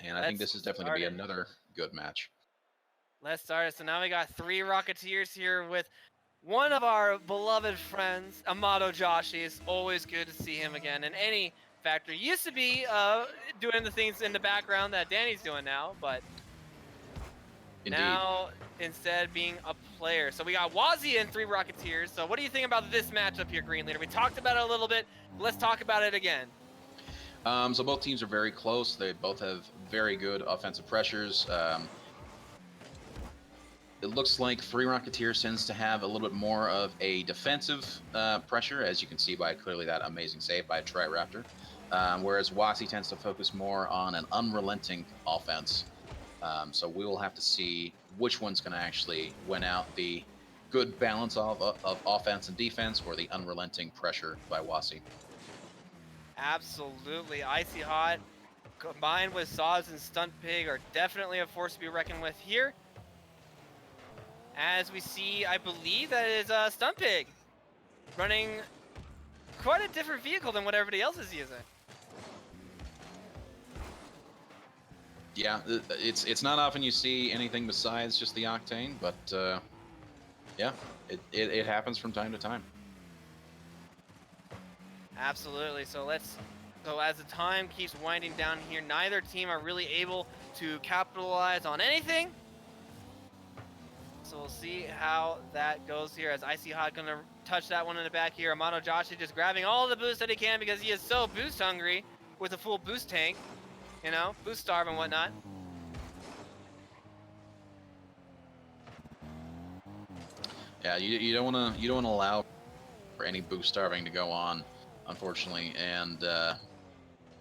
And I think this is definitely going to be another good match. Let's start it. So now we got 3 Rocketeers here with one of our beloved friends, Amato Joshi. It's always good to see him again in any factory. Used to be doing the things in the background that Danny's doing now, but Indeed. now instead being a player. So we got WASY and 3 Rocketeers. So what do you think about this matchup here, Green Leader? We talked about it a little bit. Let's talk about it again. So both teams are very close. They both have very good offensive pressures. It looks like 3 Rocketeers tends to have a little bit more of a defensive pressure, as you can see by clearly that amazing save by Tri-Raptor. Whereas WASY tends to focus more on an unrelenting offense. So we will have to see which one's going to actually win out, the good balance of offense and defense or the unrelenting pressure by WASY. Absolutely. Icy Hot combined with Saws and Stunt Pig are definitely a force to be reckoned with here. As we see, I believe that is Stunt Pig running quite a different vehicle than what everybody else is using. Yeah, it's not often you see anything besides just the Octane, but yeah, it happens from time to time. Absolutely. So as the time keeps winding down here, neither team are really able to capitalize on anything. So we'll see how that goes here, as Icy Hot gonna touch that one in the back here. Amato Joshi just grabbing all the boost that he can because he is so boost hungry with a full boost tank, you know, boost starve and whatnot. Yeah, you don't want to allow for any boost starving to go on, unfortunately, and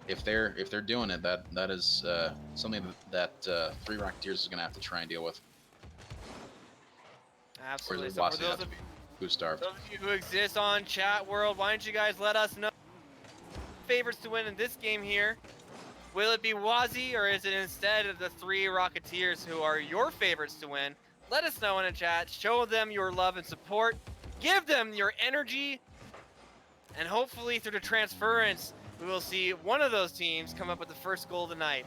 if they're doing it, that is something that 3 Rocketeers is gonna have to try and deal with. Absolutely. So for those of you who exist on chat world, why don't you guys let us know favorites to win in this game here? Will it be WASY, or is it instead of the 3 Rocketeers who are your favorites to win? Let us know in the chat. Show them your love and support. Give them your energy. And hopefully through the transference, we will see one of those teams come up with the first goal of the night.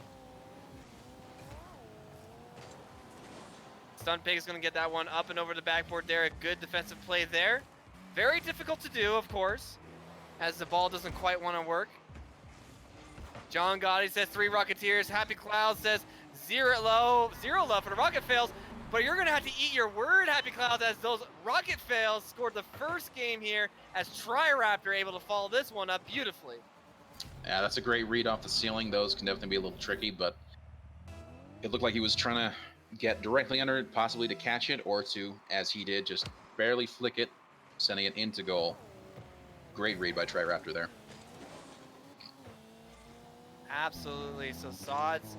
Stunt Pig is going to get that one up and over the backboard there. A good defensive play there. Very difficult to do, of course, as the ball doesn't quite want to work. John Gotti says 3 Rocketeers. Happy Cloud says 0 love for the rocket fails. But you're going to have to eat your word, Happy Clouds, as those rocket fails scored the first game here, as Tri-Raptor able to follow this one up beautifully. Yeah, that's a great read off the ceiling. Those can definitely be a little tricky, but it looked like he was trying to get directly under it, possibly to catch it, or to, as he did, just barely flick it, sending it into goal. Great read by Tri-Raptor there. Absolutely. So Sods,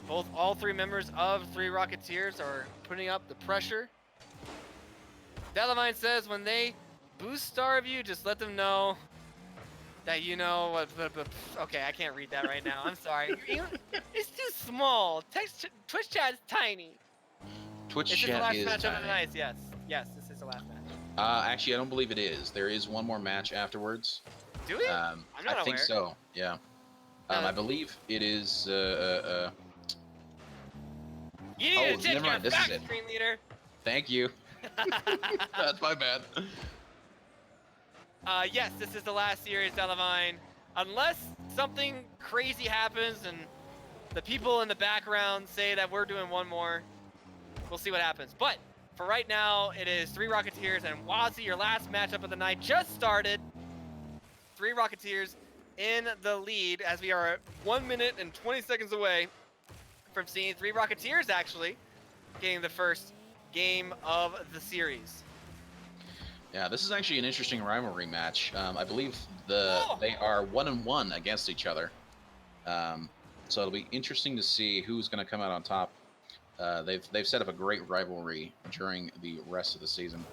all 3 members of 3 Rocketeers are putting up the pressure. Delavine says when they boost starve you, just let them know that you know what. Okay, I can't read that right now. I'm sorry. It's too small. Twitch chat is tiny. Twitch chat is tiny. This is the last match of the night. Yes, this is the last match. Actually, I don't believe it is. There is one more match afterwards. Do we? I'm not aware. Think so. Yeah. I believe it is. You need to check your facts, Screen Leader. Thank you. That's my bad. Yes, this is the last series, Delavine. Unless something crazy happens and the people in the background say that we're doing one more, we'll see what happens. But for right now, it is 3 Rocketeers and WASY. Your last matchup of the night just started. 3 Rocketeers in the lead, as we are 1 minute and 20 seconds away from seeing 3 Rocketeers actually getting the first game of the series. Yeah, this is actually an interesting rivalry match. I believe they are 1-1 against each other. So it'll be interesting to see who's going to come out on top. They've set up a great rivalry during the rest of the season.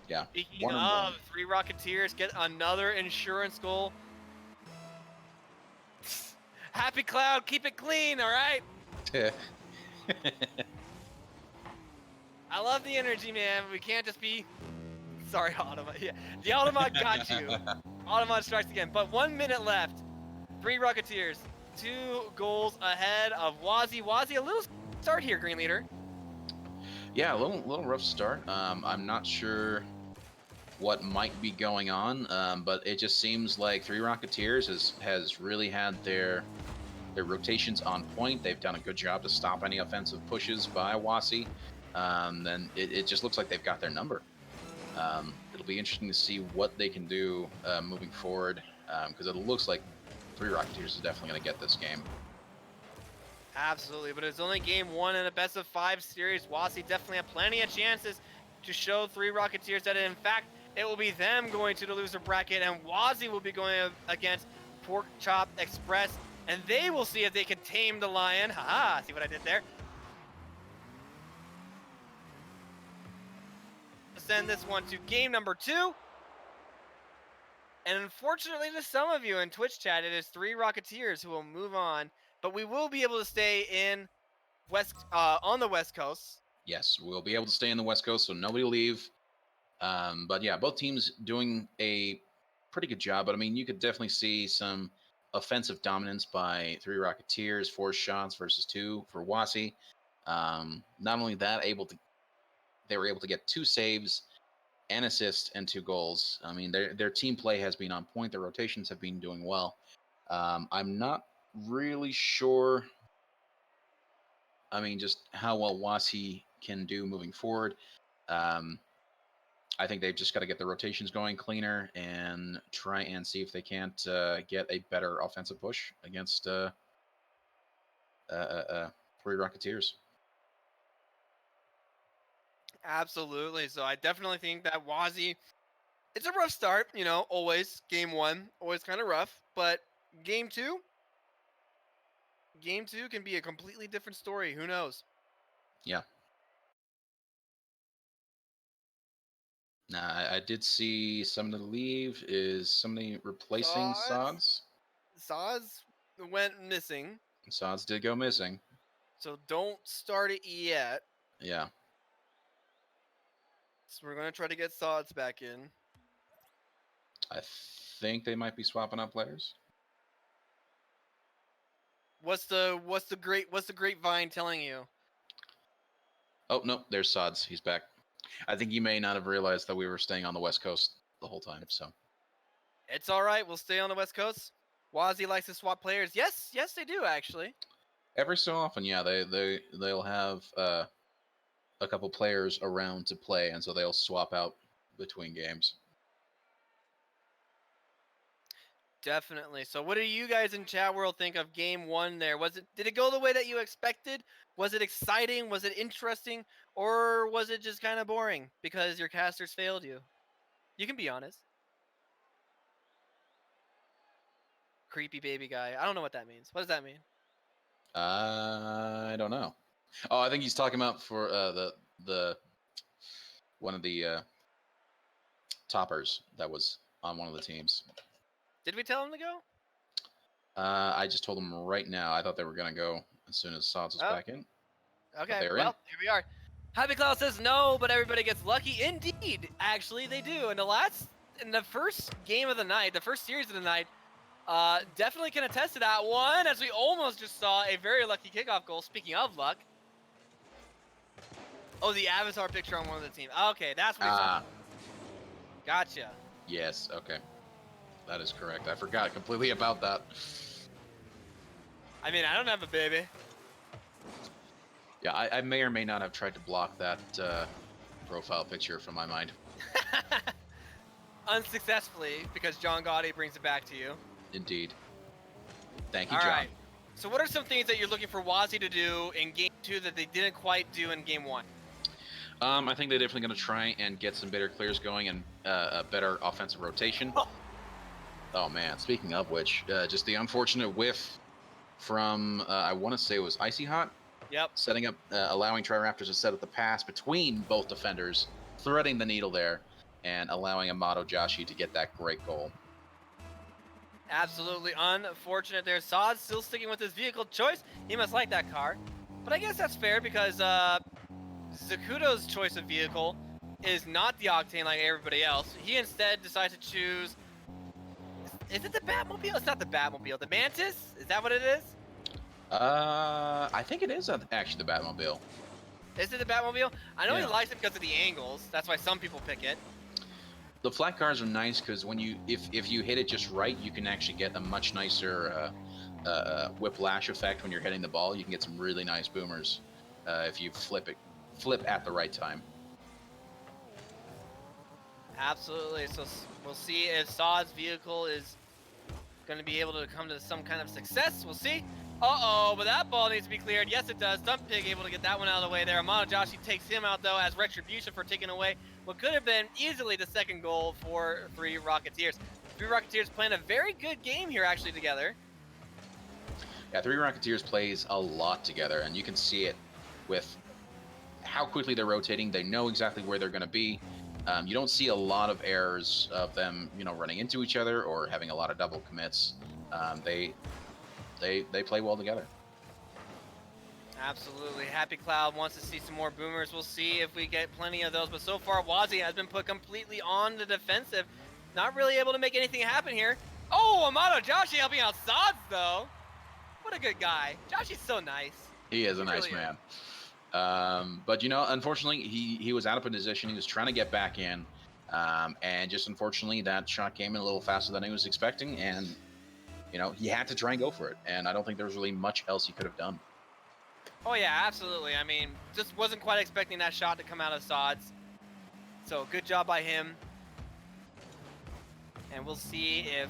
Yeah. Speaking of 3 Rocketeers, get another insurance goal. Happy Cloud, keep it clean, all right? I love the energy, man. We can't just be... Sorry, Automat. Yeah, the Automat got you. Automat strikes again. But 1 minute left. 3 Rocketeers. 2 goals ahead of WASY. WASY, a little start here, Green Leader. Yeah, a little rough start. I'm not sure what might be going on, but it just seems like Three Rocketeers has really had their rotations on point. They've done a good job to stop any offensive pushes by WASY. And it just looks like they've got their number. It'll be interesting to see what they can do moving forward, because it looks like Three Rocketeers is definitely going to get this game. Absolutely, but it's only game 1 in a best of 5 series. WASY definitely have plenty of chances to show Three Rocketeers that in fact it will be them going to the loser bracket, and WASY will be going against Pork Chop Express, and they will see if they can tame the lion. Haha, see what I did there? Send this one to game number 2. And unfortunately to some of you in Twitch chat, it is Three Rocketeers who will move on, but we will be able to stay in on the West Coast. Yes, we'll be able to stay in the West Coast, so nobody leave. But yeah, both teams doing a pretty good job. But I mean, you could definitely see some offensive dominance by Three Rocketeers, 4 shots versus 2 for WASY. Not only that, they were able to get 2 saves, an assist, and 2 goals. I mean, their team play has been on point. Their rotations have been doing well. I'm not really sure. I mean, just how well WASY can do moving forward. I think they've just got to get the rotations going cleaner and try and see if they can't get a better offensive push against Three Rocketeers. Absolutely. So I definitely think that WASY, it's a rough start, you know, always. Game 1, always kind of rough. But game 2 can be a completely different story. Who knows? Yeah. Now, I did see somebody leave. Is somebody replacing Sods? Saz went missing. Sods did go missing. So don't start it yet. Yeah. So we're going to try to get Sods back in. I think they might be swapping out players. What's the grapevine telling you? Oh, no, there's Sods. He's back. I think you may not have realized that we were staying on the West Coast the whole time, so. It's all right. We'll stay on the West Coast. WASY likes to swap players. Yes, they do actually. Every so often, yeah, they'll have a couple players around to play, and so they'll swap out between games. Definitely. So what do you guys in chat world think of game 1 there? Did it go the way that you expected? Was it exciting? Was it interesting? Or was it just kind of boring because your casters failed you? You can be honest. Creepy baby guy. I don't know what that means. What does that mean? I don't know. Oh, I think he's talking about for the one of the toppers that was on one of the teams. Did we tell him to go? I just told him right now. I thought they were gonna go as soon as Sods was back in. Okay, well, here we are. Happy Cloud says no, but everybody gets lucky. Indeed, actually, they do. In the first game of the night, the first series of the night, definitely can attest to that one, as we almost just saw a very lucky kickoff goal. Speaking of luck. Oh, the avatar picture on one of the team. Okay, that's what we saw. Gotcha. Yes, okay. That is correct. I forgot completely about that. I mean, I don't have a baby. Yeah, I may or may not have tried to block that profile picture from my mind. Unsuccessfully, because John Gotti brings it back to you. Indeed. Thank you, All John. right. So what are some things that you're looking for WASY to do in Game 2 that they didn't quite do in Game 1? I think they're definitely going to try and get some better clears going and a better offensive rotation. Oh, man. Speaking of which, just the unfortunate whiff from, I want to say it was Icy Hot. Yep. Setting up, allowing Tri-Raptors to set up the pass between both defenders, threading the needle there, and allowing Amato Joshi to get that great goal. Absolutely unfortunate there. Sod still sticking with his vehicle choice. He must like that car. But I guess that's fair because Zakuto's choice of vehicle is not the Octane like everybody else. He instead decides to choose Is it the Batmobile? It's not the Batmobile. The Mantis? Is that what it is? I think it is actually the Batmobile. Is it the Batmobile? I know he Yeah. likes it because of the angles. That's why some people pick it. The flat cars are nice because when if you hit it just right, you can actually get a much nicer whiplash effect when you're hitting the ball. You can get some really nice boomers if you flip at the right time. Absolutely. So we'll see if Saad's vehicle is going to be able to come to some kind of success. We'll see. Uh-oh, but that ball needs to be cleared. Yes, it does. Dump Pig able to get that one out of the way there. Amano Joshi takes him out, though, as retribution for taking away what could have been easily the second goal for Three Rocketeers. Three Rocketeers playing a very good game here, actually, together. Yeah, Three Rocketeers plays a lot together, and you can see it with how quickly they're rotating. They know exactly where they're going to be. You don't see a lot of errors of them, running into each other or having a lot of double commits. They play well together. Absolutely. Happy Cloud wants to see some more boomers. We'll see if we get plenty of those. But so far, WASY has been put completely on the defensive. Not really able to make anything happen here. Oh, Amano Joshi helping out Sods, though. What a good guy. Joshi's so nice. He is a nice really man. But, unfortunately, he was out of position. He was trying to get back in. And just unfortunately, that shot came in a little faster than he was expecting. And, he had to try and go for it. And I don't think there was really much else he could have done. Oh, yeah, absolutely. I mean, just wasn't quite expecting that shot to come out of Sods. So, good job by him. And we'll see if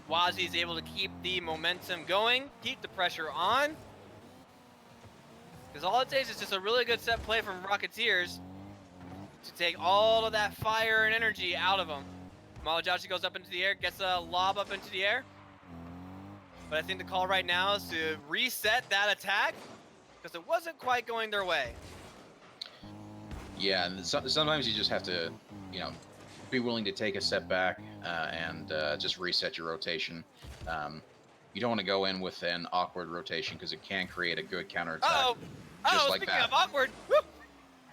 WASY is able to keep the momentum going, keep the pressure on. Because all it takes is just a really good set play from Rocketeers to take all of that fire and energy out of them. Malajashi goes up into the air, gets a lob up into the air. But I think the call right now is to reset that attack because it wasn't quite going their way. Yeah, and sometimes you just have to, be willing to take a step back and just reset your rotation. You don't want to go in with an awkward rotation because it can create a good counterattack. Uh-oh. Just like Speaking that. of awkward, whoop,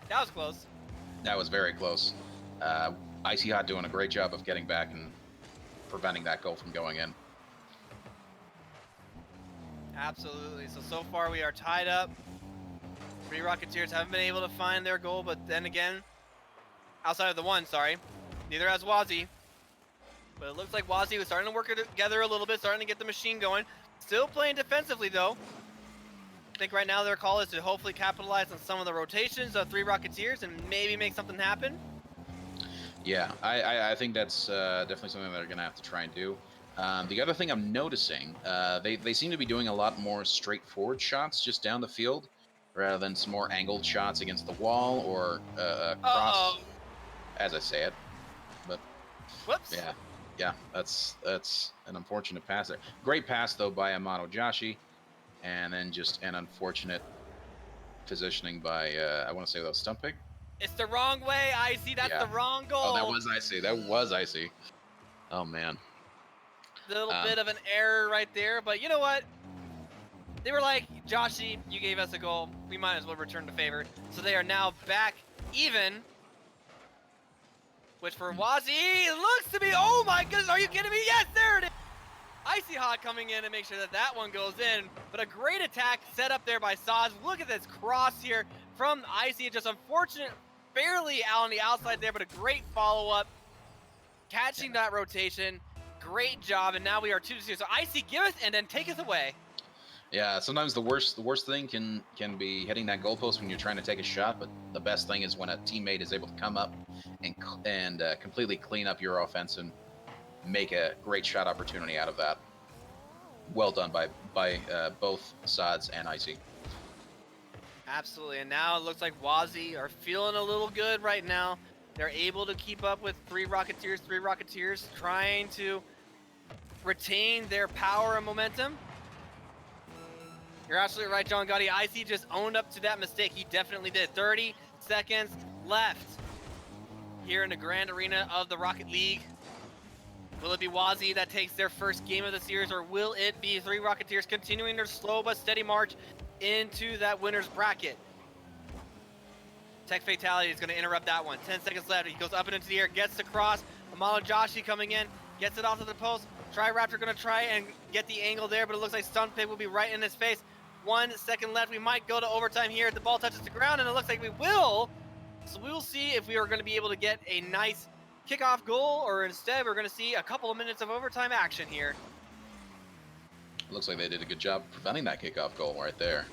that was close. That was very close. Icy Hot doing a great job of getting back and preventing that goal from going in. Absolutely. So far we are tied up. Three Rocketeers haven't been able to find their goal, but then again, outside of the one, sorry, neither has WASY. But it looks like WASY was starting to work together a little bit, starting to get the machine going. Still playing defensively, though. I think right now their call is to hopefully capitalize on some of the rotations of Three Rocketeers and maybe make something happen. Yeah, I think that's definitely something they're going to have to try and do. The other thing I'm noticing, they seem to be doing a lot more straightforward shots just down the field, rather than some more angled shots against the wall or cross, as I say it. But whoops. Yeah, that's an unfortunate pass there. Great pass though by Amano Joshi, and then just an unfortunate positioning by I want to say that was Stump Pig. It's the wrong way, Icy. That's the wrong goal. Oh, that was Icy. That was Icy. Oh man. Little bit of an error right there, but you know what? They were like, Joshi, you gave us a goal. We might as well return the favor. So they are now back even. Which for WASY looks to be, oh my goodness, are you kidding me? Yes, there it is. Icy Hot coming in to make sure that that one goes in. But a great attack set up there by Saz. Look at this cross here from Icy. Just unfortunate, barely out on the outside there, but a great follow-up. Catching that rotation. Great job, and now we are 2-2. So Icy, give us and then take us away. Yeah, sometimes the worst thing can be hitting that goalpost when you're trying to take a shot, but the best thing is when a teammate is able to come up and completely clean up your offense and make a great shot opportunity out of that. Well done by both Sads and Icy. Absolutely, and now it looks like WASY are feeling a little good right now. They're able to keep up with Three Rocketeers trying to retain their power and momentum. You're absolutely right, John Gotti. Icy just owned up to that mistake. He definitely did. 30 seconds left here in the Grand Arena of the Rocket League. Will it be WASY that takes their first game of the series, or will it be Three Rocketeers continuing their slow but steady march into that winner's bracket? Tech Fatality is going to interrupt that one. 10 seconds left. He goes up and into the air, gets the cross. Amano Joshi coming in, gets it off to the post, Tri-Raptor gonna try and get the angle there, but it looks like Stuntpig will be right in his face. 1 second left. We might go to overtime here. The ball touches the ground, and it looks like we will. So we will see if we are going to be able to get a nice kickoff goal, or instead we're going to see a couple of minutes of overtime action here. Looks like they did a good job preventing that kickoff goal right there.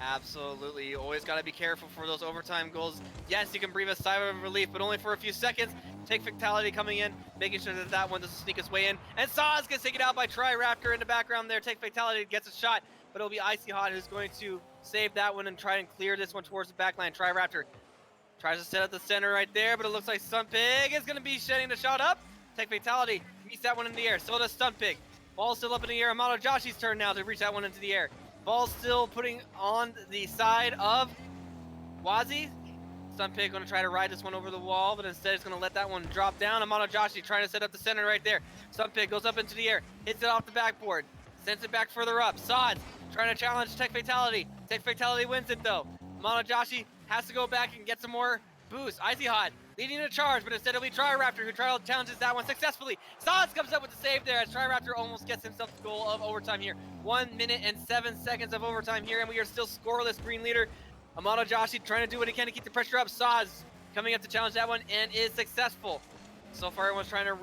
Absolutely. You always got to be careful for those overtime goals. Yes, you can breathe a sigh of relief, but only for a few seconds. Take Fatality coming in, making sure that that one doesn't sneak its way in. And Saz gets taken out by Tri-Raptor in the background there. Take Fatality gets a shot, but it'll be Icy Hot who's going to save that one and try and clear this one towards the backline. Tri-Raptor tries to set up the center right there, but it looks like Stuntpig is going to be shedding the shot up. Take Fatality meets that one in the air. So does Stuntpig. Ball still up in the air. Amano Joshi's turn now to reach that one into the air. Ball still putting on the side of WASY. Stuntpig going to try to ride this one over the wall, but instead it's going to let that one drop down. Amano Joshi trying to set up the center right there. Stuntpig goes up into the air, hits it off the backboard, sends it back further up. Sods trying to challenge Tech Fatality. Tech Fatality wins it though. Amano Joshi has to go back and get some more boost. Icy Hot leading the charge, but instead it'll be Tri-Raptor who challenges that one successfully. Sods comes up with the save there as Tri-Raptor almost gets himself the goal of overtime here. 1 minute and 7 seconds of overtime here, and we are still scoreless. Green leader Amano Joshi trying to do what he can to keep the pressure up. Sods coming up to challenge that one and is successful. So far everyone's trying to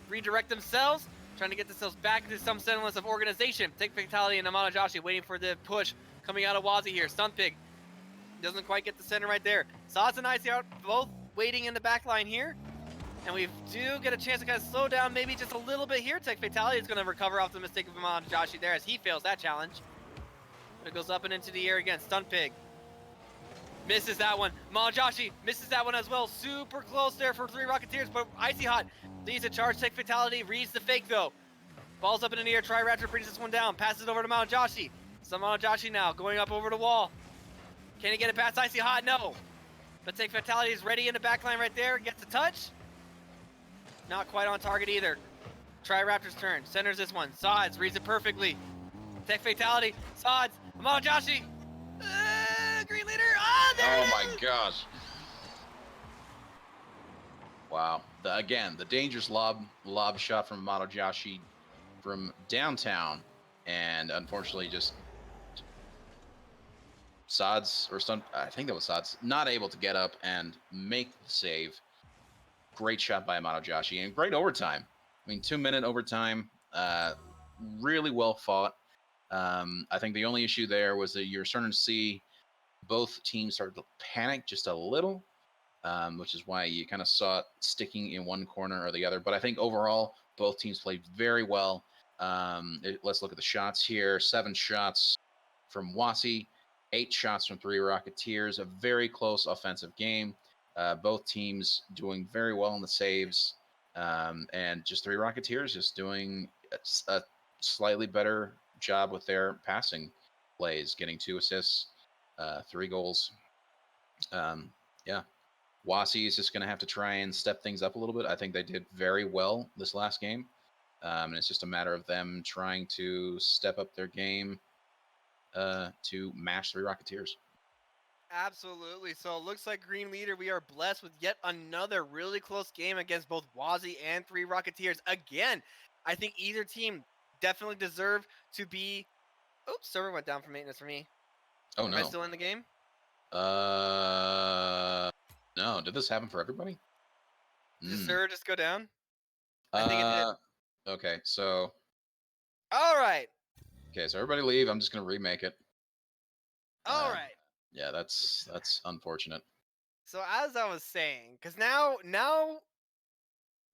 redirect themselves, trying to get themselves back into some semblance of organization. Take Fatality and Amano Joshi waiting for the push coming out of WASY here. Stuntpig doesn't quite get the center right there. Sods and Icy out both waiting in the back line here. And we do get a chance to kind of slow down maybe just a little bit here. Tech Fatality is going to recover off the mistake of Amano Joshi there as he fails that challenge. But it goes up and into the air again. Stuntpig misses that one. Amano Joshi misses that one as well. Super close there for 3 Rocketeers, but Icy Hot leads a charge. Tech Fatality reads the fake though. Ball's up in the air. Tri-Raptor brings this one down. Passes it over to Amano Joshi. So Amano Joshi now going up over the wall. Can he get it past Icy Hot? No. But Take Fatality is ready in the backline right there. Gets a touch. Not quite on target either. Tri-Raptor's turn. Centers this one. Sods reads it perfectly. Take Fatality. Sods. Amano Joshi. Green leader. There Oh my gosh. Wow. Again, the dangerous lob shot from Amano Joshi from downtown. And unfortunately just Sods, or I think that was Sods, not able to get up and make the save. Great shot by Amano Joshi and great overtime. I mean, 2-minute overtime, really well fought. I think the only issue there was that you're starting to see both teams start to panic just a little, which is why you kind of saw it sticking in one corner or the other. But I think overall, both teams played very well. Let's look at the shots here. 7 shots from WASY, 8 shots from 3 Rocketeers. A very close offensive game. Both teams doing very well in the saves. And just 3 Rocketeers just doing a slightly better job with their passing plays, getting 2 assists, 3 goals. Yeah. WASY is just going to have to try and step things up a little bit. I think they did very well this last game. And it's just a matter of them trying to step up their game to match 3 Rocketeers. Absolutely. So it looks like Green Leader, we are blessed with yet another really close game against both WASY and 3 Rocketeers. Again, I think either team definitely deserve to be... Oops, server went down for maintenance for me. Oh, Am no. I still in the game? No. Did this happen for everybody? Did the server just go down? I think it did. Okay, so... All right. Okay, so everybody leave. I'm just going to remake it. All right. Yeah, that's unfortunate. So as I was saying, because now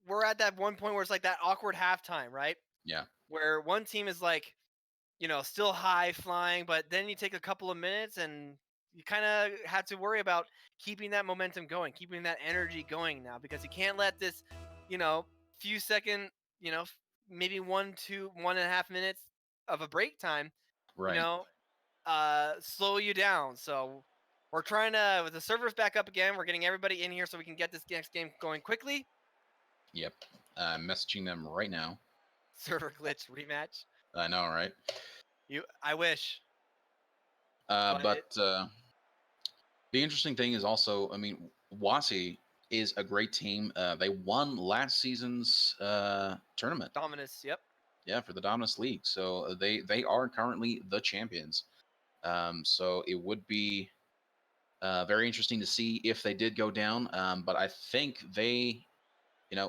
we're at that one point where it's like that awkward halftime, right? Yeah. Where one team is like, still high flying, but then you take a couple of minutes and you kind of have to worry about keeping that momentum going, keeping that energy going now, because you can't let this, few second, maybe 1, 2, 1.5 minutes of a break time, Right. slow you down. So we're trying to, with the servers back up again, we're getting everybody in here so we can get this next game going quickly. Yep. I'm messaging them right now. Server glitch rematch. I know, right? I wish. But the interesting thing is also, I mean, WASY is a great team. They won last season's tournament. Dominus, yep. Yeah, for the Dominus League. So they are currently the champions. So it would be very interesting to see if they did go down. But I think they,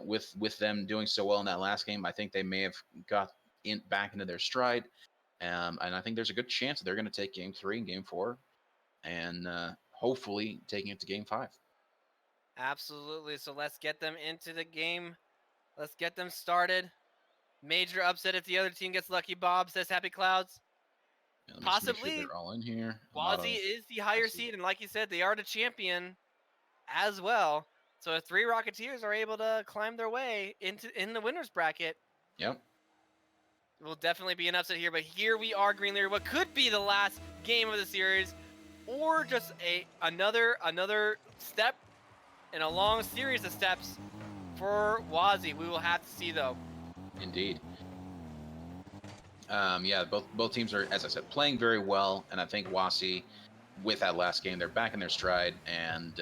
with them doing so well in that last game, I think they may have got back into their stride. And I think there's a good chance that they're going to take Game 3 and Game 4, and hopefully taking it to Game 5. Absolutely. So let's get them into the game. Let's get them started. Major upset if the other team gets lucky, Bob, says Happy Clouds. Yeah, let me just make sure Possibly, they're all in here. WASY is the higher seed, and like you said, they are the champion as well. So if 3 Rocketeers are able to climb their way in the winners bracket, Yep. it will definitely be an upset here. But here we are, Green Leader. What could be the last game of the series, or just another step in a long series of steps for WASY. We will have to see, though. Indeed. Yeah, both teams are, as I said, playing very well, and I think WASY, with that last game, they're back in their stride, and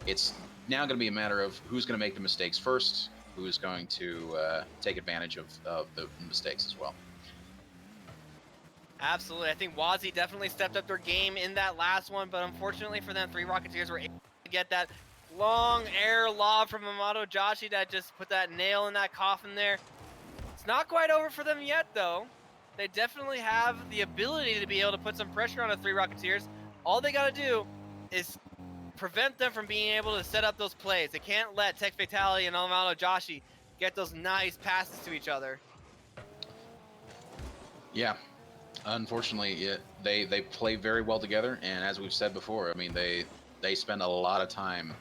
it's now going to be a matter of who's going to make the mistakes first, who's going to take advantage of the mistakes as well. Absolutely. I think WASY definitely stepped up their game in that last one, but unfortunately for them, 3 Rocketeers were able to get that long air lob from Amato Joshi that just put that nail in that coffin there. It's not quite over for them yet, though. They definitely have the ability to be able to put some pressure on the 3 Rocketeers. All they got to do is prevent them from being able to set up those plays. They can't let Tech Fatality and Amato Joshi get those nice passes to each other. Yeah. Unfortunately, they play very well together, and as we've said before, I mean, they spend a lot of time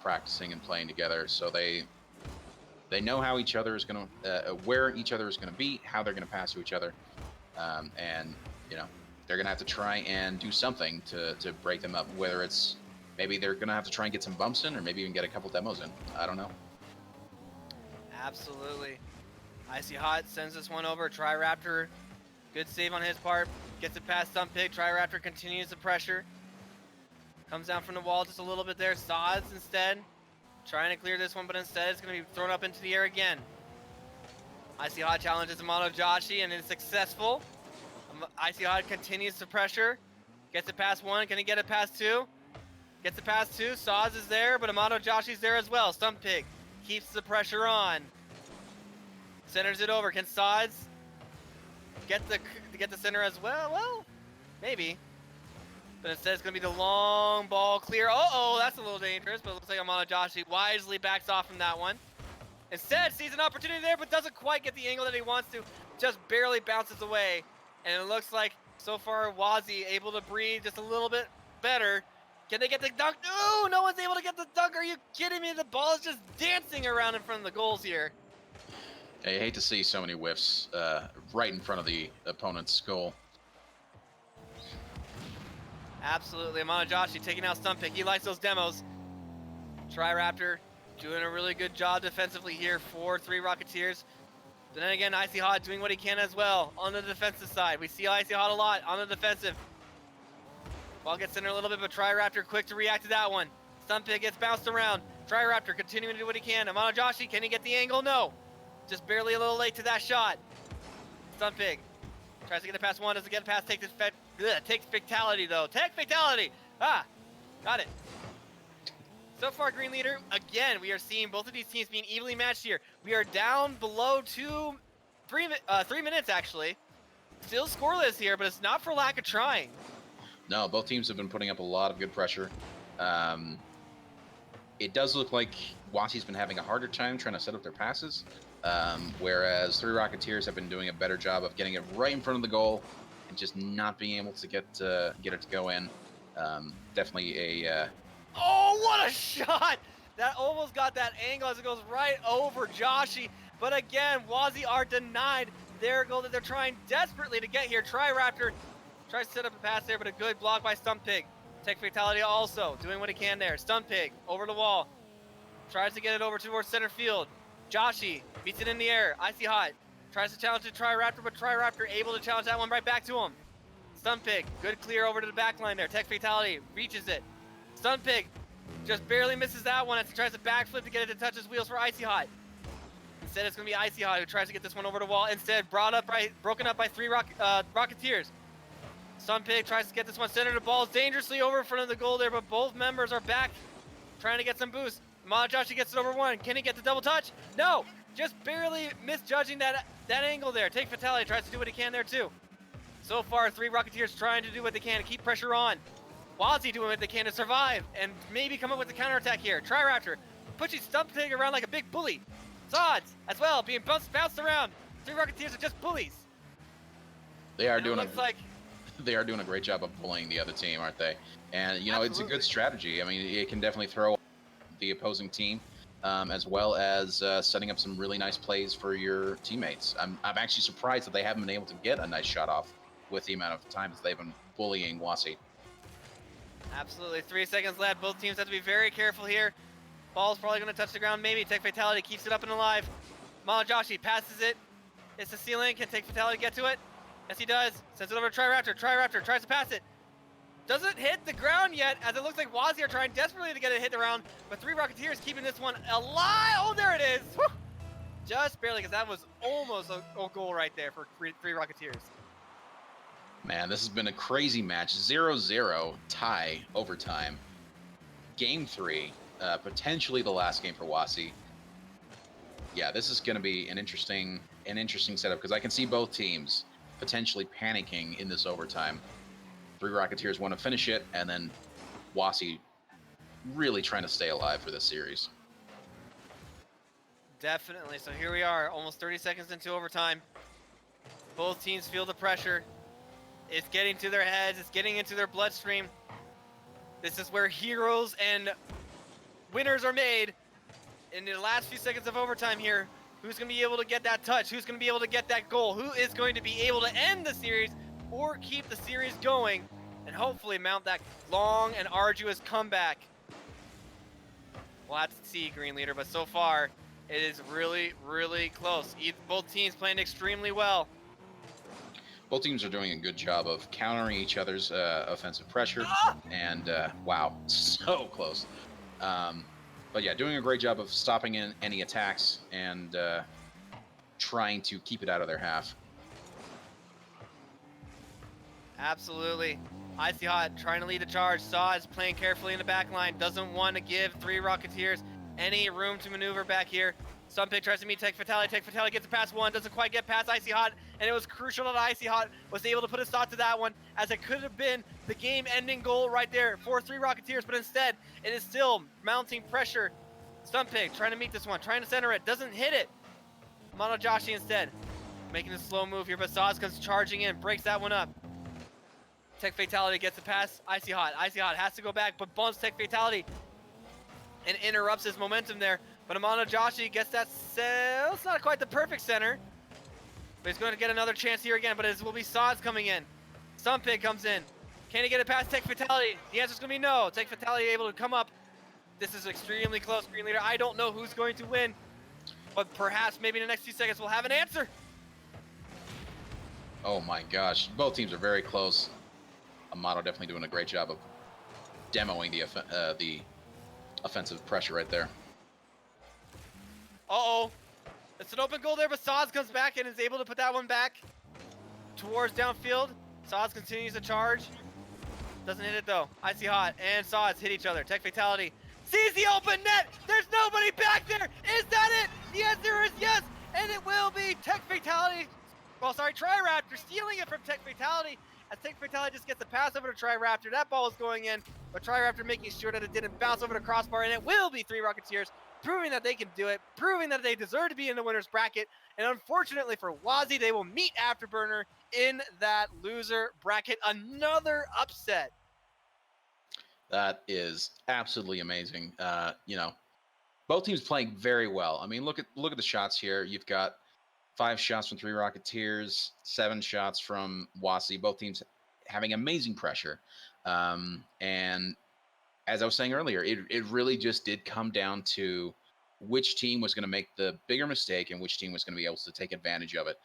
practicing and playing together, so they know how each other is going to, where each other is going to be, how they're going to pass to each other, and they're going to have to try and do something to break them up. Whether it's maybe they're going to have to try and get some bumps in, or maybe even get a couple demos in. I don't know. Absolutely. Icy Hot sends this one over. Tri-Raptor, good save on his part. Gets it past Stumpig. Tri-Raptor continues the pressure. Comes down from the wall just a little bit there. Sods instead. Trying to clear this one, but instead it's going to be thrown up into the air again. Icy Hot challenges Amato Joshi and is successful. Icy Hot continues to pressure. Gets it past 1. Can he get it past 2? Gets it past 2. Sods is there, but Amato Joshi's there as well. Stumpig keeps the pressure on. Centers it over. Can Sods get the center as well? Well, maybe. But instead it's going to be the long ball clear. Uh-oh, that's a little dangerous, but it looks like Amato Joshi wisely backs off from that one. Instead, sees an opportunity there, but doesn't quite get the angle that he wants to. Just barely bounces away. And it looks like, so far, WASY able to breathe just a little bit better. Can they get the dunk? No one's able to get the dunk. Are you kidding me? The ball is just dancing around in front of the goals here. I hate to see so many whiffs right in front of the opponent's goal. Absolutely. Amato Joshi taking out Stumpig. He likes those demos. Tri-Raptor doing a really good job defensively here for 3 Rocketeers. But then again, Icy Hot doing what he can as well on the defensive side. We see Icy Hot a lot on the defensive. Ball gets in there a little bit, but Tri-Raptor quick to react to that one. Stumpig gets bounced around. Tri-Raptor continuing to do what he can. Amato Joshi, can he get the angle? No. Just barely a little late to that shot. Stumpig tries to get it past 1, doesn't get it past. Takes Fatality, though. Tech Fatality! Ah! Got it. So far, Green Leader, again, we are seeing both of these teams being evenly matched here. We are down below 3 minutes, actually. Still scoreless here, but it's not for lack of trying. No, both teams have been putting up a lot of good pressure. It does look like WASY's been having a harder time trying to set up their passes, whereas 3 Rocketeers have been doing a better job of getting it right in front of the goal and just not being able to get it to go in. Definitely a... Oh, what a shot! That almost got that angle as it goes right over Joshi. But again, WASY are denied their goal that they're trying desperately to get here. Tri-Raptor tries to set up a pass there, but a good block by Stumpig. Tech Fatality also doing what he can there. Stumpig over the wall. Tries to get it over towards center field. Joshi beats it in the air. Icy Hot tries to challenge the Tri-Raptor, but Tri-Raptor able to challenge that one right back to him. Stumpig, good clear over to the back line there. Tech Fatality reaches it. Stumpig Just barely misses that one as he tries to backflip to get it to touch his wheels for Icy Hot. Instead, it's going to be Icy Hot who tries to get this one over the wall. Instead, broken up by 3 Rocketeers. Sunpig tries to get this one centered. The ball is dangerously over in front of the goal there, but both members are back trying to get some boost. Manajashi gets it over one. Can he get the double touch? No! Just barely misjudging that angle there. Take Fatality, tries to do what he can there too. So far, 3 Rocketeers trying to do what they can to keep pressure on. WASY doing what they can to survive and maybe come up with a counterattack here. Tri-Raptor pushing Sunpig around like a big bully. Zods as well, being bounced around. 3 Rocketeers are just bullies. They are doing a great job of bullying the other team, aren't they? And you know, It's a good strategy. I mean, it can definitely throw the opposing team, as well as setting up some really nice plays for your teammates. I'm actually surprised that they haven't been able to get a nice shot off with the amount of times they've been bullying WASY. Absolutely. 3 seconds left. Both teams have to be very careful here. Ball's probably going to touch the ground. Maybe Tech Fatality keeps it up and alive. Manajashi passes it. It's the ceiling. Can Tech Fatality get to it? Yes, he does. Sends it over to Tri-Raptor. Tri-Raptor tries to pass it. Doesn't hit the ground yet, as it looks like WASY are trying desperately to get it hit the ground, but 3 Rocketeers keeping this one alive. Oh, there it is. Whew. Just barely, because that was almost a goal right there for 3 Rocketeers. Man, this has been a crazy match. 0-0 tie overtime. Game 3, potentially the last game for WASY. Yeah, this is going to be an interesting setup because I can see both teams potentially panicking in this overtime. 3 Rocketeers want to finish it, and then WASY really trying to stay alive for this series. Definitely. So here we are, almost 30 seconds into overtime. Both teams feel the pressure. It's getting to their heads. It's getting into their bloodstream. This is where heroes and winners are made. In the last few seconds of overtime here, who's going to be able to get that touch? Who's going to be able to get that goal? Who is going to be able to end the series or keep the series going and hopefully mount that long and arduous comeback? We'll have to see, Green Leader, but so far it is really, really close. Both teams playing extremely well. Both teams are doing a good job of countering each other's offensive pressure, and wow, so close. But yeah, doing a great job of stopping any attacks and trying to keep it out of their half. Absolutely. Icy Hot trying to lead the charge. Saw is playing carefully in the back line. Doesn't want to give 3 Rocketeers any room to maneuver back here. Sunpig tries to meet Tech Fatality. Tech Fatality gets it past one. Doesn't quite get past Icy Hot. And it was crucial that Icy Hot was able to put a stop to that one, as it could have been the game-ending goal right there for 3 Rocketeers. But instead, it is still mounting pressure. Sunpig trying to meet this one. Trying to center it. Doesn't hit it. Manajashi instead. Making a slow move here. But Saz comes charging in. Breaks that one up. Tech Fatality gets it past Icy Hot. Icy Hot has to go back, but bumps Tech Fatality and interrupts his momentum there. But Manajashi gets that cell. It's not quite the perfect center, but he's going to get another chance here again. But it will be Sods coming in. Sunpig comes in. Can he get it past Tech Fatality? The answer is going to be no. Tech Fatality able to come up. This is extremely close, Green Leader. I don't know who's going to win, but perhaps maybe in the next few seconds we'll have an answer. Oh my gosh, both teams are very close. Amato definitely doing a great job of demoing the offensive pressure right there. Uh-oh. It's an open goal there, but Sods comes back and is able to put that one back towards downfield. Sods continues to charge. Doesn't hit it though. Icy Hot and Sods hit each other. Tech Fatality sees the open net. There's nobody back there. Is that it? The answer is yes, and it will be Tech Fatality. Well, sorry, Tri-Raptor stealing it from Tech Fatality. As Tech Fatality just gets the pass over to Tri-Raptor. That ball is going in, but Tri-Raptor making sure that it didn't bounce over the crossbar, and it will be 3 Rocketeers, proving that they can do it, proving that they deserve to be in the winner's bracket. And unfortunately for WASY, they will meet Afterburner in that loser bracket. Another upset. That is absolutely amazing. You know, both teams playing very well. I mean, look at the shots here. You've got 5 shots from 3 Rocketeers, 7 shots from WASY. Both teams having amazing pressure. And as I was saying earlier, it really just did come down to which team was going to make the bigger mistake and which team was going to be able to take advantage of it.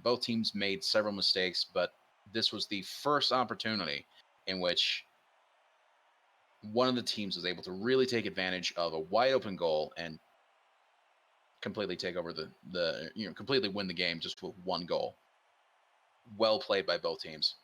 Both teams made several mistakes, but this was the first opportunity in which one of the teams was able to really take advantage of a wide open goal and completely take over completely win the game just with one goal. Well played by both teams.